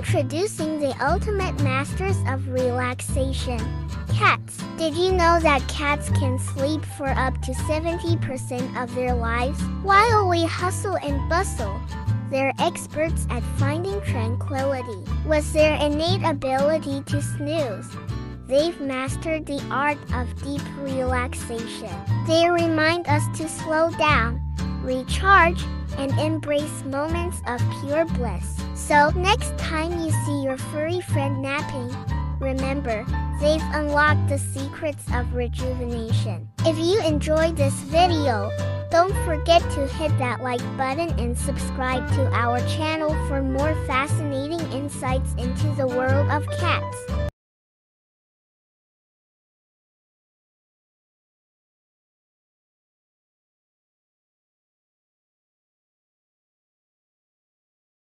Introducing the ultimate masters of relaxation. Cats. Did you know that cats can sleep for up to 70% of their lives? While we hustle and bustle, they're experts at finding tranquility. With their innate ability to snooze, they've mastered the art of deep relaxation. They remind us to slow down, recharge, and embrace moments of pure bliss. So, next time you see your furry friend napping, remember, they've unlocked the secrets of rejuvenation. If you enjoyed this video, don't forget to hit that like button and subscribe to our channel for more fascinating insights into the world of cats.